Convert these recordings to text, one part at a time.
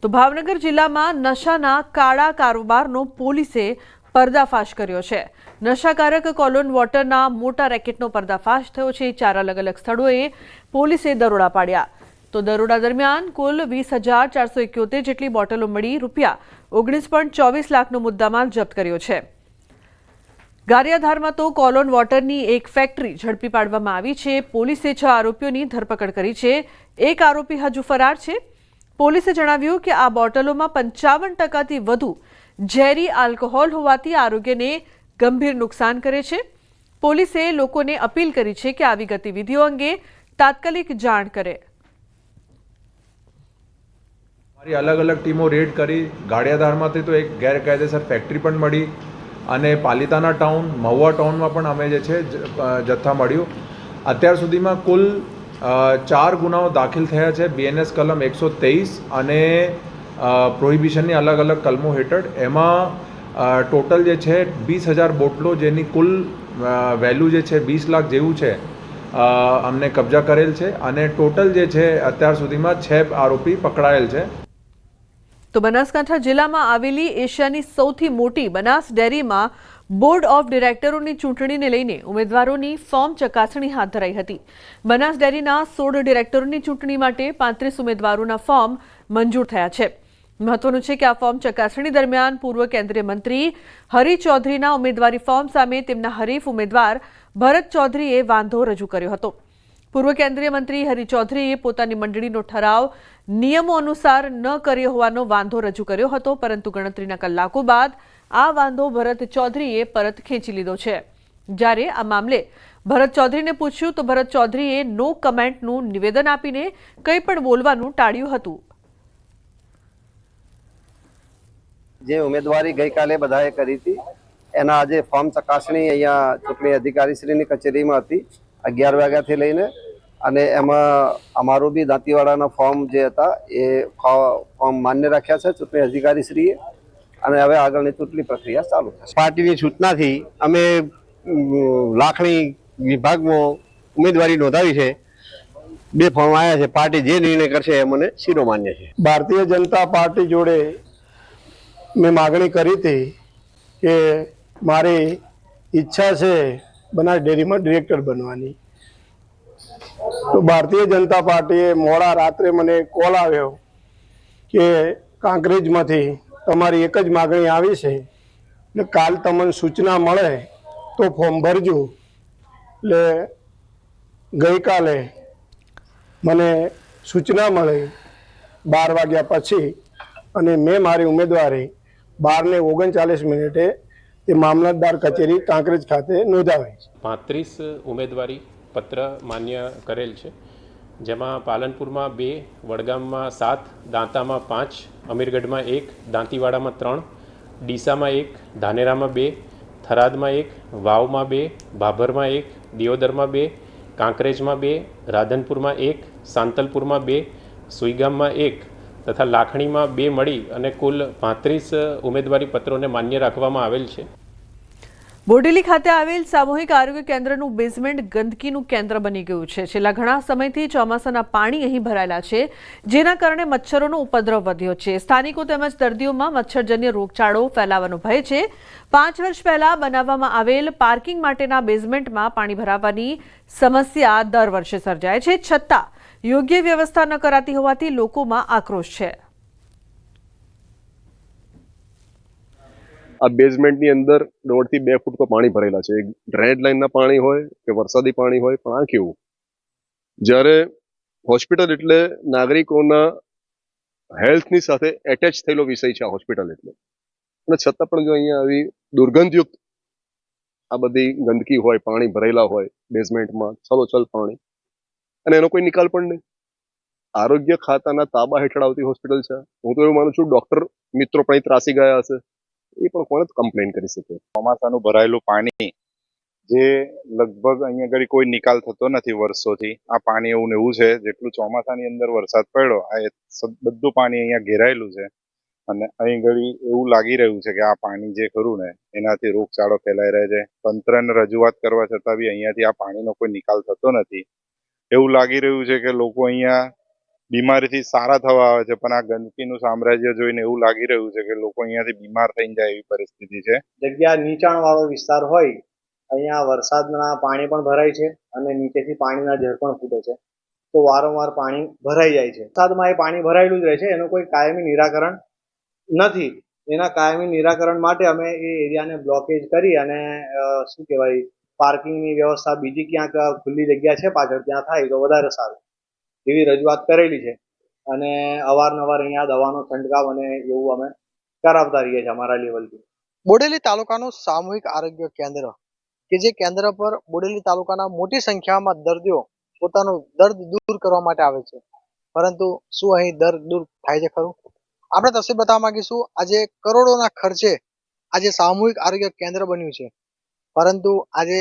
તો ભાવનગર જિલ્લામાં નશાના કાળા કારોબારનો પોલીસે પર્દાફાશ કર્યો છે। નશાકારક કોલોન વોટરના મોટા રેકેટનો પર્દાફાશ થયો છે। 4 અલગ અલગ સ્થળોએ પોલીસે દરોડા પાડ્યા। તો દરોડા દરમિયાન કુલ 20,471 જેટલી બોટલો મળી ₹19.24 લાખનો મુદ્દામાલ જપ્ત કર્યો છે। ગારિયાધારમાં તો કોલોન વોટરની એક ફેક્ટરી ઝડપી પાડવામાં આવી છે। પોલીસે 6 આરોપીઓની ધરપકડ કરી છે। એક આરોપી હજુ ફરાર છે। પોલીસે જણાવ્યું કે આ બોટલોમાં 55% વધુ ઝેરી આલ્કોહોલ હોવાથી આરોગ્યને ગંભીર નુકસાન કરે છે। પોલીસે લોકોને અપીલ કરી છે કે આવી ગતિવિધિઓ અંગે તાત્કાલિક જાણ કરે। हमारी अलग अलग टीमों रेड करी। गाड़ियाधारमांथी तो एक गैरकायदेसर फैक्टरी पण मળી અને પાલિતાના ટાઉન મહુવા ટાઉનમાં પણ અમે જે છે જથ્થા મળ્યું। અત્યાર સુધીમાં કુલ 4 ગુનાઓ દાખલ થયા છે બીએનએસ કલમ 123 અને પ્રોહિબિશનની અલગ અલગ કલમો હેઠળ। એમાં ટોટલ જે છે 20,000 બોટલો જેની કુલ વેલ્યુ જે છે 20 લાખ જેવું છે અમને કબજા કરેલ છે અને ટોટલ જે છે અત્યાર સુધીમાં 6 આરોપી પકડાયેલ છે। તો બનાસકાંઠા જિલ્લામાં આવેલી એશિયાની સૌથી મોટી બનાસ ડેરીમાં બોર્ડ ઓફ ડિરેક્ટરોની ચૂંટણીને લઈને ઉમેદવારોની ફોર્મ ચકાસણી હાથ ધરાઈ હતી। બનાસ ડેરીના 16 ડિરેક્ટરોની ચૂંટણી માટે 35 ઉમેદવારોના ફોર્મ મંજૂર થયા છે। મહત્વનું છે કે આ ફોર્મ ચકાસણી દરમિયાન પૂર્વ કેન્દ્રીય મંત્રી હરી ચૌધરીના ઉમેદવારી ફોર્મ સામે તેમના હરીફ ઉમેદવાર ભરત ચૌધરીએ વાંધો રજૂ કર્યો હતો। પૂર્વ કેન્દ્રીય મંત્રી હરી ચૌધરીએ પોતાની મંડળીનો ઠરાવ નિયમો અનુસાર ન કર્યો હોવાનો વાંધો રજૂ કર્યો હતો, પરંતુ ગણતરીના કલાકો બાદ આ વાંધો ભરત ચૌધરીએ પરત ખેંચી લીધો છે। જ્યારે આ મામલે ભરત ચૌધરીને પૂછ્યું તો ભરત ચૌધરીએ નો કમેન્ટનું નિવેદન આપીને કંઈ પણ બોલવાનું ટાળ્યું હતું। જે ઉમેદવારી ગઈકાલે બધાએ કરી હતી એના આજે ફોર્મ ચકાસણી અહીંયા ચૂંટણી અધિકારીશ્રીની કચેરીમાં હતી 11 વાગ્યાથી લઈને અને એમાં અમારું બી દાંતીવાડાના ફોર્મ જે હતા એ ફોર્મ માન્ય રાખ્યા છે ચૂંટણી અધિકારીશ્રીએ અને હવે આગળની ચૂંટણી પ્રક્રિયા ચાલુ થશે। પાર્ટીની સૂચનાથી અમે લાખણી વિભાગમાં ઉમેદવારી નોંધાવી છે। 2 ફોર્મ આવ્યા છે। પાર્ટી જે નિર્ણય કરશે એ મને શિરો માન્ય છે। ભારતીય જનતા પાર્ટી જોડે મેં માગણી કરી હતી કે મારી ઈચ્છા છે બનાસ ડેરીમાં ડિરેક્ટર બનવાની। તો ભારતીય જનતા પાર્ટીએ મોડા રાત્રે મને કોલ આવ્યો કે કાંકરેજમાંથી તમારી એક જ માગણી આવી છે એટલે કાલ તમને સૂચના મળે તો ફોર્મ ભરજો। એટલે ગઈકાલે મને સૂચના મળી 12 વાગ્યા પછી અને મેં મારી ઉમેદવારી 12:39 તે મામલતદાર કચેરી કાંકરેજ ખાતે નોંધાવી। 35 ઉમેદવારી પત્ર માન્ય કરેલ છે, જેમાં પાલનપુરમાં 2, વડગામમાં 7, દાંતામાં 5, અમીરગઢમાં 1, દાંતીવાડામાં 3, ડીસામાં 1, ધાનેરામાં 2, થરાદમાં 1, વાવમાં 2, ભાભરમાં 1, દિયોદરમાં 2, કાંકરેજમાં 2, રાધનપુરમાં 1, સાંતલપુરમાં 2, સુઈગામમાં 1 તથા લાખણીમાં 2 મળી અને કુલ 35 ઉમેદવારી પત્રોને માન્ય રાખવામાં આવેલ છે। બોડેલી ખાતે આવેલ સામૂહિક આરોગ્ય કેન્દ્રનું બેઝમેન્ટ ગંદકીનું કેન્દ્ર બની ગયું છે। છેલ્લા ઘણા સમયથી ચોમાસાના પાણી અહીં ભરાયેલા છે, જેના કારણે મચ્છરોનો ઉપદ્રવ વધ્યો છે। સ્થાનિકો તેમજ દર્દીઓમાં મચ્છરજન્ય રોગચાળો ફેલાવાનો ભય છે। 5 વર્ષ પહેલા બનાવવામાં આવેલ પાર્કિંગ માટેના બેઝમેન્ટમાં પાણી ભરાવાની સમસ્યા દર વર્ષે સર્જાય છે, છતાં યોગ્ય વ્યવસ્થા ન કરાતી હોવાથી લોકોમાં આક્રોશ છે। આ બેઝમેન્ટની અંદર 1.5 થી 2 ફૂટ તો પાણી ભરેલા છે। ડ્રેનેજ લાઈનના પાણી હોય કે વરસાદી પાણી હોય, પણ આ કેવું, જ્યારે હોસ્પિટલ એટલે નાગરિકોના હેલ્થની સાથે એટેચ થયેલો વિષય છે આ હોસ્પિટલ એટલે, અને છતાં પણ જો અહીંયા આવી દુર્ગંધયુક્ત આ બધી ગંદકી હોય, પાણી ભરેલા હોય બેઝમેન્ટમાં, છલોછલ પાણી, અને એનો કોઈ નિકાલ પણ નહીં। આરોગ્ય ખાતાના તાબા હેઠળ આવતી હોસ્પિટલ છે। હું તો એવું માનું છું ડોક્ટર મિત્રો પણ ત્રાસી ગયા હશે, એ પણ કોણ કમ્પ્લેન કરી શકે। ચોમાસાનું ભરાયેલું પાણી જે લગભગ અહીંયા આગળ કોઈ નિકાલ થતો નથી વર્ષોથી। આ પાણી એવું ને એવું છે, જેટલું ચોમાસાની અંદર વરસાદ પડ્યો આ બધું પાણી અહીંયા ઘેરાયેલું છે અને અહીં આગળ એવું લાગી રહ્યું છે કે આ પાણી જે ખરું ને એનાથી રોગચાળો ફેલાઈ રહે છે। તંત્રને રજૂઆત કરવા છતાં બી અહીંયાથી આ પાણીનો કોઈ નિકાલ થતો નથી। એવું લાગી રહ્યું છે કે લોકો અહીંયા બીમારીથી સારા થવા આવે છે, પણ આ ગંદકીનું સામ્રાજ્ય જોઈને એવું લાગી રહ્યું છે કે લોકો અહીંયાથી બીમાર થઈને જાય એવી પરિસ્થિતિ છે. જગ્યા નીચાણવાળો વિસ્તાર હોય, અહીંયા વરસાદના પાણી પણ ભરાય છે અને નીચેથી પાણીના ઝર પણ ફૂટે છે, તો વારંવાર પાણી ભરાઈ જાય છે. વરસાદમાં એ પાણી ભરાયેલું જ રહે છે, એનું કોઈ કાયમી નિરાકરણ નથી. એના કાયમી નિરાકરણ માટે અમે એ એરિયાને બ્લોકેજ કરી અને શું કહેવાય, પાર્કિંગની વ્યવસ્થા બીજી ક્યાંક ખુલ્લી જગ્યા છે પાછળ, ત્યાં થાય તો વધારે સારું એવી રજૂઆત કરેલી છે. અને અવારનવાર અહીંયા દવાનો છંટકાવ અને એવું અમે કરાવતા રહીએ છીએ અમારા લેવલથી. બોડેલી તાલુકાનું સામૂહિક આરોગ્ય કેન્દ્ર કે જે કેન્દ્ર પર બોડેલી તાલુકાના મોટી સંખ્યામાં દર્દીઓ પોતાનું દર્દ દૂર કરવા માટે આવે છે, પરંતુ શું અહીં દર્દ દૂર થાય છે ખરું? આપણે તસવીર બતાવવા માંગીશું. આજે કરોડોના ખર્ચે આજે સામૂહિક આરોગ્ય કેન્દ્ર બન્યું છે, પરંતુ આજે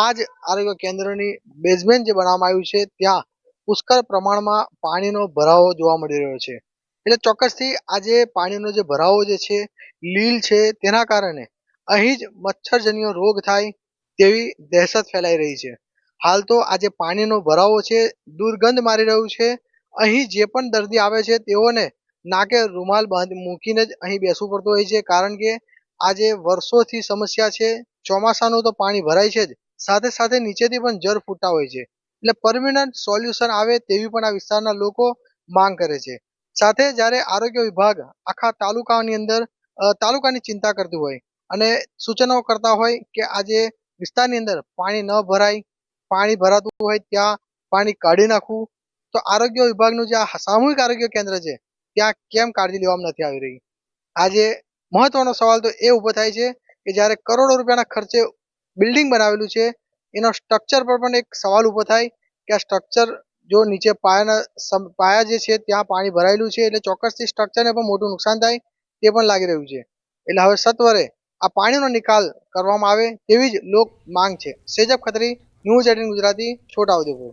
આ જ આરોગ્ય કેન્દ્રની બેઝમેન્ટ જે બનાવવામાં આવ્યું છે ત્યાં પુષ્કળ પ્રમાણમાં પાણીનો ભરાવો જોવા મળી રહ્યો છે. એટલે ચોક્કસથી આજે પાણીનો જે ભરાવો જે છે, લીલ છે, તેના કારણે અહીં જ મચ્છરજન્ય રોગ થાય તેવી દહેશત ફેલાઈ રહી છે. હાલ તો આજે પાણીનો ભરાવો છે, દુર્ગંધ મારી રહ્યું છે. અહીં જે પણ દર્દી આવે છે તેઓને નાકે રૂમાલ મૂકીને જ અહીં બેસવું પડતું હોય છે, કારણ કે આજે વર્ષોથી સમસ્યા છે. ચોમાસાનું તો પાણી ભરાય છે જ, સાથે સાથે નીચેથી પણ જર ફૂટતા હોય છે. એટલે પરમિનન્ટ સોલ્યુશન આવે તેવી પણ આ વિસ્તારના લોકો માંગ કરે છે. સાથે જ્યારે આરોગ્ય વિભાગ આખા તાલુકાની અંદર તાલુકાની ચિંતા કરતું હોય અને સૂચનો કરતા હોય કે આજે વિસ્તારની અંદર પાણી ન ભરાય, પાણી ભરાતું હોય ત્યાં પાણી કાઢી નાખવું, તો આરોગ્ય વિભાગનું જે આ સામૂહિક આરોગ્ય કેન્દ્ર છે ત્યાં કેમ કાળજી લેવામાં નથી આવી રહી? આજે મહત્વનો સવાલ તો એ ઊભો થાય છે કે જ્યારે કરોડો રૂપિયાના ખર્ચે બિલ્ડિંગ બનાવેલું છે, એના સ્ટ્રક્ચર પર પણ એક સવાલ ઊભો થાય કે આ સ્ટ્રક્ચર જો નીચે પાયા જે છે ત્યાં પાણી ભરાયેલું છે, એટલે ચોક્કસથી સ્ટ્રક્ચરને પણ મોટું નુકસાન થાય તે પણ લાગી રહ્યું છે. એટલે હવે સત્વરે આ પાણીનો નિકાલ કરવામાં આવે તેવી જ લોક માંગ છે. સેજબ ખત્રી, ન્યૂઝ 18 ગુજરાતી, છોટાઉદેપુર.